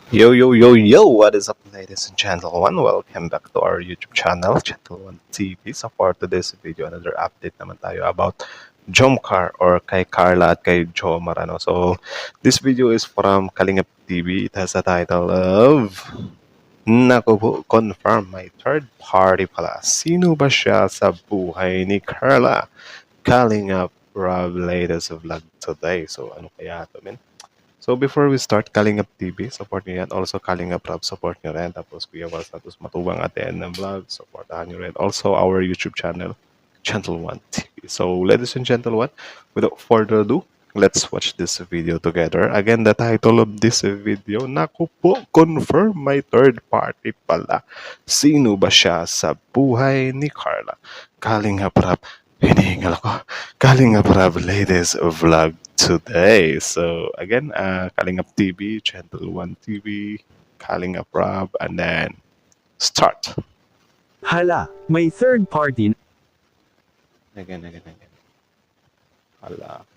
Yo, yo, yo, yo, what is up, ladies and gentlemen? Welcome back to our YouTube channel, Gentleman TV. So for today's video, another update naman tayo about Jomcar or kay Carla at kay Jomar. So this video is from Kalingap TV. It has a title of Naku po, confirm my third party pala. Sino ba siya sa buhay ni Carla? Kalingap Rob latest vlog today. So ano kaya ito, men? So before we start, Kalingap TV, support nyo yan. Also, Kalingap Rob, support nyo rin. Tapos, Kuya Val Santos Matubang at the end ng vlog, supportahan nyo rin. Also, our YouTube channel, Gentle One TV. So, ladies and gentlemen, without further ado, let's watch this video together. Again, the title of this video, naku po, confirm my third party pala. Sino ba siya sa buhay ni Carla? Kalingap Rob, hinihingal ako. Kalingap Rob, latest vlog today. So again, Kalingap TV, Channel 1 TV, Kalingap Rob, and then start. Hala, may third party Again. Hala.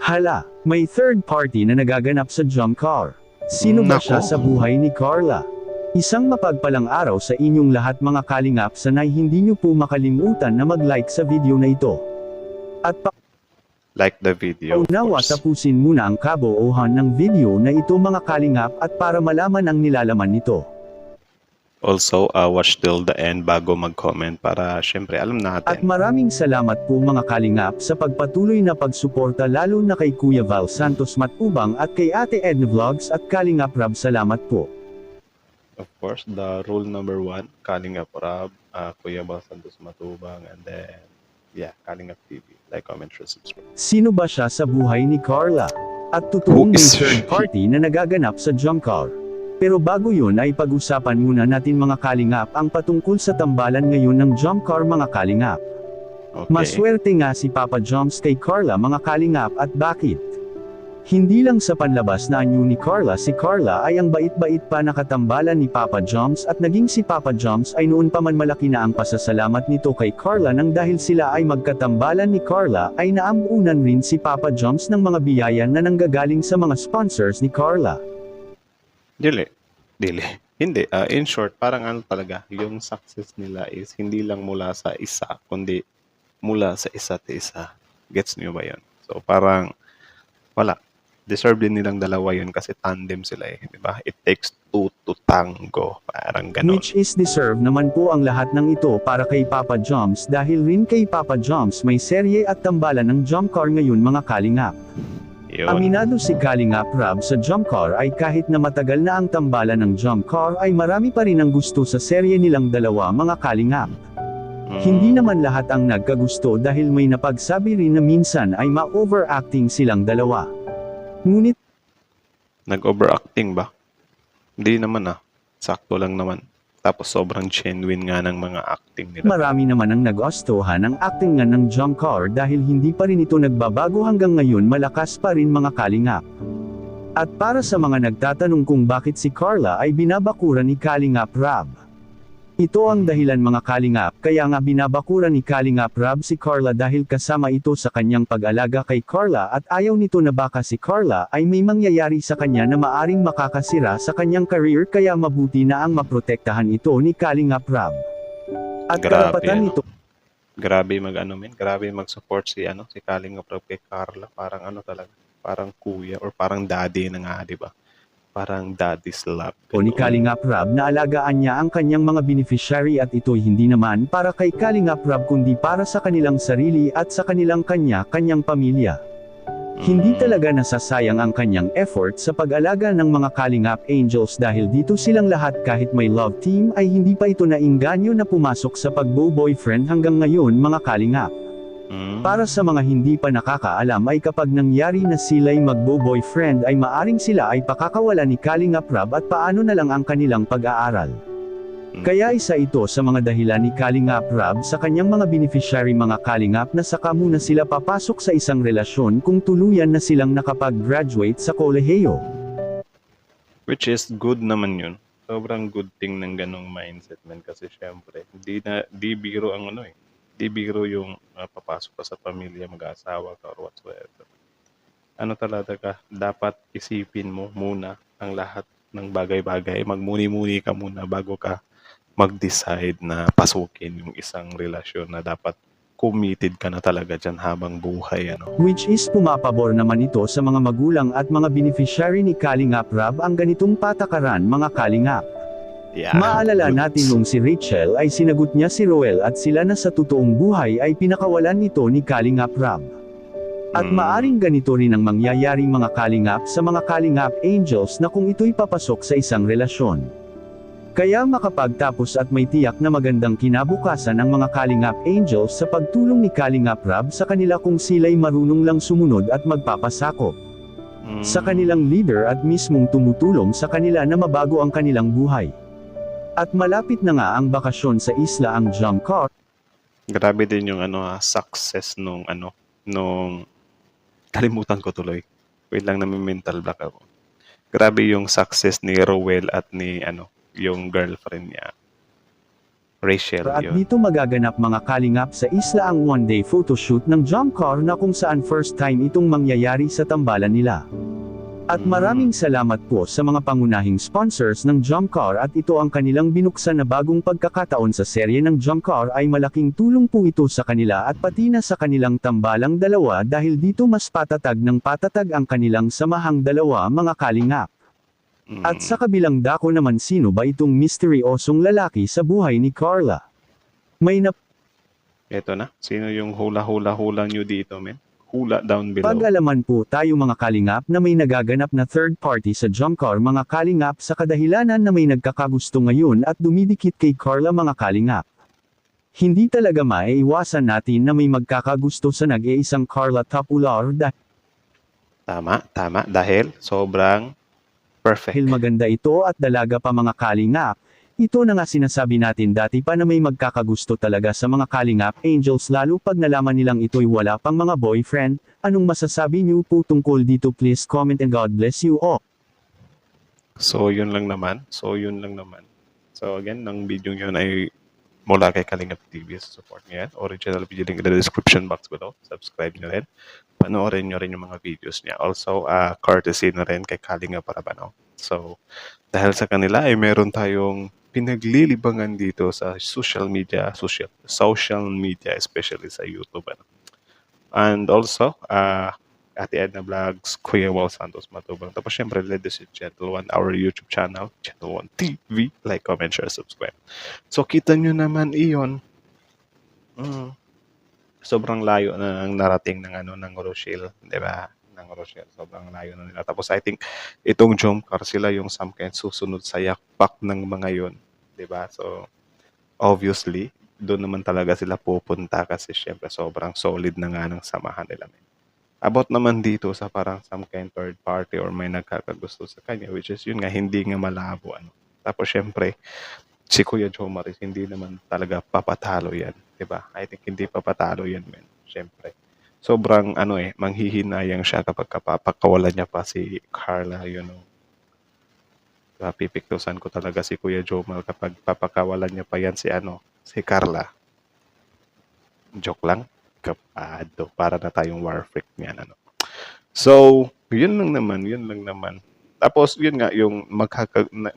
Hala, may third party na nagaganap sa Jomcar. Sino ba Nako. siya sa buhay ni Carla? Isang mapagpalang araw sa inyong lahat mga kalingap, sanay hindi niyo po makalimutan na mag-like sa video na ito. At Like the video, of paunawa course. tapusin muna ang kabuuhan ng video na ito mga kalingap at para malaman ang nilalaman nito. Also, watch till the end bago mag-comment para syempre alam At natin. maraming salamat po mga kalingap sa pagpatuloy na pagsuporta lalo na kay Kuya Val Santos Matubang at kay Ate Edna Vlogs at Kalingap Rob, salamat po. Of course, the rule number 1, Kalingap Rob, Kuya Val Santos Matubang, and then, yeah, Kalingap TV. Like, comment, share, subscribe. Sino ba siya sa buhay ni Carla? At Who totoong may is third she? party na nagaganap sa Jomcar. Pero bago yun ay pag-usapan muna natin mga kalingap ang patungkol sa tambalan ngayon ng Jomcar mga kalingap. Okay. Maswerte nga si Papa Joms kay Carla mga kalingap at bakit? Hindi lang sa panlabas na anyo ni Carla, si Carla ay ang bait-bait pa nakatambalan ni Papa Joms at naging si Papa Joms ay noon pa man malaki na ang pasasalamat nito kay Carla nang dahil sila ay magkatambalan ni Carla ay naamunan rin si Papa Joms ng mga biyaya na nanggagaling sa mga sponsors ni Carla. Dili. Hindi. In short, parang ano talaga, yung success nila is hindi lang mula sa isa, kundi mula sa isa't isa. Gets niyo ba yun? So parang, wala. Deserve din nilang dalawa yun kasi tandem sila eh. Di ba? It takes two to tango. Parang ganon. Which is deserve naman po ang lahat ng ito para kay Papa Joms dahil rin kay Papa Joms may serye at tambalan ng Jomcar ngayon mga kalingap. Yun. Aminado si Kalingap Rob sa Jomcar ay kahit na matagal na ang tambalan ng Jomcar ay marami pa rin ang gusto sa serye nilang dalawa mga kalingap. Hindi naman lahat ang nagkagusto dahil may napagsabi rin na minsan ay ma-overacting silang dalawa. Ngunit Nag-overacting ba? Hindi naman Sakto lang naman. Tapos sobrang genuine nga ng mga acting nila. marami naman ang nagustuhan ang acting nga ng Jomcar dahil hindi pa rin ito nagbabago hanggang ngayon, malakas pa rin mga kalingap. At para sa mga nagtatanong kung bakit si Carla ay binabakuran ni Kalingap Rob. Ito ang dahilan mga kalingap, kaya nga binabakuran ni Kalingap Rob si Carla dahil kasama ito sa kanyang pag-alaga kay Carla at ayaw nito na baka si Carla ay may mangyayari sa kanya na maaring makakasira sa kanyang career, kaya mabuti na ang maprotektahan ito ni Kalingap Rob. At Grabe, karapatan ano? nito Grabe grabe mag-support si si Kalingap Rob kay Carla. Parang talaga, parang kuya or parang daddy na nga, di ba? Parang daddy's love. ni Kalingap Rob na alagaan niya ang kanyang mga beneficiary at ito'y hindi naman para kay Kalingap Rob kundi para sa kanilang sarili at sa kanilang kanya-kanyang pamilya. Hindi talaga nasasayang ang kanyang effort sa pag-alaga ng mga Kalingap Angels dahil dito silang lahat kahit may love team ay hindi pa ito nainganyo na pumasok sa pagbo-boyfriend hanggang ngayon mga Kalingap. Para sa mga hindi pa nakakaalam ay kapag nangyari na sila'y magbo-boyfriend ay maaring sila ay pakakawala ni Kalingap Rob at paano na lang ang kanilang pag-aaral. Kaya isa ito sa mga dahilan ni Kalingap Rob sa kanyang mga beneficiary mga kalingap na saka muna sila papasok sa isang relasyon kung tuluyan na silang nakapag-graduate sa kolehiyo. Which is good naman yun. Sobrang good thing ng ganong mindset, man. Kasi syempre, di biro ang di biro yung papasok ka sa pamilya, mag-asawa ka or whatsoever. ano talaga ka, dapat isipin mo muna ang lahat ng bagay-bagay. Magmuni-muni ka muna bago ka mag-decide na pasukin yung isang relasyon na dapat committed ka na talaga dyan habang buhay, ano. Which is pumapabor naman ito sa mga magulang at mga beneficiary ni Kalingap Rab ang ganitong patakaran mga Kalingap. Yeah, Maalala goods. natin nung si Rachel ay sinagot niya si Roel at sila na sa totoong buhay ay pinakawalan ito ni Kalingap Rab. At maaring ganito rin ang mangyayaring mga Kalingap sa mga Kalingap Angels na kung ito'y papasok sa isang relasyon. Kaya makapagtapos at may tiyak na magandang kinabukasan ang mga Kalingap Angels sa pagtulong ni Kalingap Rab sa kanila kung sila'y marunong lang sumunod at magpapasakop sa kanilang leader at mismong tumutulong sa kanila na mabago ang kanilang buhay. At malapit na nga ang bakasyon sa isla ang Jomcar. Grabe din yung success nung kalimutan ko tuloy. Wait lang, mental block ako. Grabe yung success ni Rowell at ni yung girlfriend niya. Rachel At yun. dito magaganap mga Kalingap sa isla ang one-day photoshoot ng Jomcar na kung saan first time itong mangyayari sa tambalan nila. At maraming salamat po sa mga pangunahing sponsors ng Jomcar at ito ang kanilang binuksan na bagong pagkakataon sa serye ng Jomcar ay malaking tulong po ito sa kanila at pati na sa kanilang tambalang dalawa dahil dito mas patatag ng patatag ang kanilang samahang dalawa mga Kalingap. At sa kabilang dako naman sino ba itong misteryosong lalaki sa buhay ni Carla? May Eto na. Sino yung hula nyo dito, men? Hula down below. pag-alaman po tayo mga Kalingap na may nagaganap na third party sa Jomcar mga Kalingap sa kadahilanan na may nagkakagusto ngayon at dumidikit kay Carla mga Kalingap. Hindi talaga maiiwasan natin na may magkakagusto sa nag-iisang Carla Tapular Tama. Dahil sobrang perfect. dahil maganda ito at dalaga pa mga Kalingap. Ito na nga sinasabi natin dati pa na may magkakagusto talaga sa mga Kalingap Angels lalo pag nalaman nilang ito'y wala pang mga boyfriend. Anong masasabi niyo po tungkol dito? Please comment and God bless you all. So, yun lang naman. So, again, ng video yun ay mula kay Kalingap TV. Support niyo yan. Original video link in the description box below. Subscribe nyo rin. Panoorin nyo rin yung mga videos niya. Also, courtesy na rin kay Kalingap Parabano. So, dahil sa kanila ay meron tayong pinaglilibangan dito sa social media, especially sa YouTube. And also, Ate Edna Vlogs, Kuya Wal Santos Matubang. Tapos syempre, ladies and gentlemen, our YouTube channel, Channel 1 TV. Like, comment, share, subscribe. So, kita nyo naman iyon. Sobrang layo na ang narating ng Rochelle, di ba? Ng Rochelle, sobrang layo na nila. Tapos I think itong Jomcar sila yung some kind susunod sa yakpak ng mga yon, di ba? So obviously, doon naman talaga sila pupunta kasi syempre sobrang solid na nga ng samahan nila. About naman dito sa parang some kind third party or may nagkakagusto sa kanya, which is yun nga, hindi nga malabo. Tapos syempre, si Kuya Jomar is hindi naman talaga papatalo yan, di ba? I think hindi papatalo yan, men. Syempre. Sobrang manghihinayang siya kapag kapapakawalan niya pa si Carla, pipiktusan ko talaga si Kuya Jomar kapag papakawalan niya pa yan si Carla. Joke lang. Kapado. Para na tayong war freak niyan, So, yun lang naman. Tapos, yun nga, yung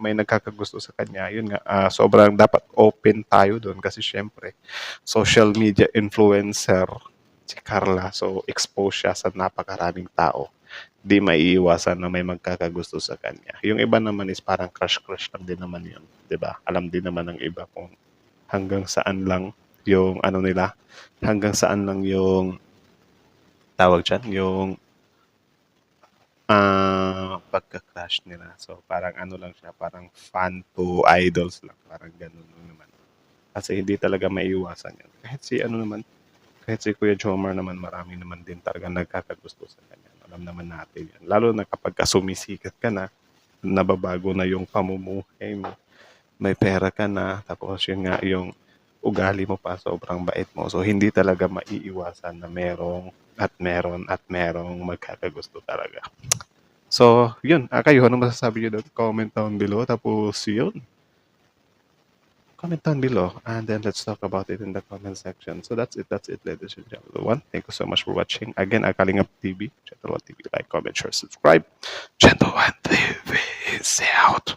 may nagkakagusto sa kanya, yun nga, sobrang dapat open tayo doon kasi syempre, social media influencer si Carla. So, expose siya sa napakaraming tao. Di maiiwasan na may magkakagusto sa kanya. Yung iba naman is parang crush lang din naman yun. Diba? Alam din naman ng iba kung hanggang saan lang yung nila, hanggang saan lang yung tawag dyan, yung pagka-crush nila. So, parang lang siya, parang fan to idols lang. Parang ganun naman. Kasi hindi talaga maiiwasan yan. Kahit si Kuya Jomar naman, marami naman din talaga nagkakagusto sa kanya. Alam naman natin yan. Lalo na kapag sumisikat ka na, nababago na yung pamumuhay mo. May pera ka na, tapos yun nga, yung ugali mo pa, sobrang bait mo. So, hindi talaga maiiwasan na merong magkakagusto talaga. So, yun. Kayo, ano masasabi nyo doon? Comment down below. Tapos, yun. comment down below, and then let's talk about it in the comment section. So that's it. That's it, ladies and gentlemen. Thank you so much for watching. Again, Kalingap TV, Channel 1 TV. Like, comment, share, subscribe. Channel 1 TV is out.